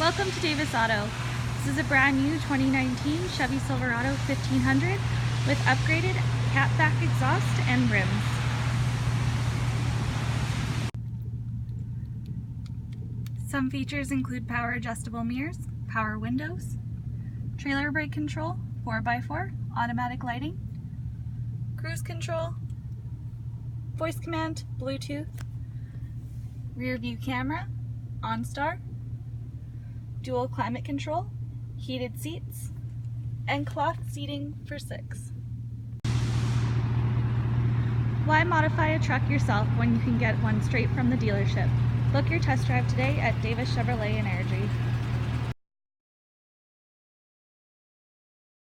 Welcome to Davis Auto. This is a brand new 2019 Chevy Silverado 1500 with upgraded catback exhaust and rims. Some features include power adjustable mirrors, power windows, trailer brake control, 4x4, automatic lighting, cruise control, voice command, Bluetooth, rear view camera, OnStar, dual climate control, heated seats, and cloth seating for 6. Why modify a truck yourself when you can get one straight from the dealership? Book your test drive today at Davis Chevrolet in Airdrie.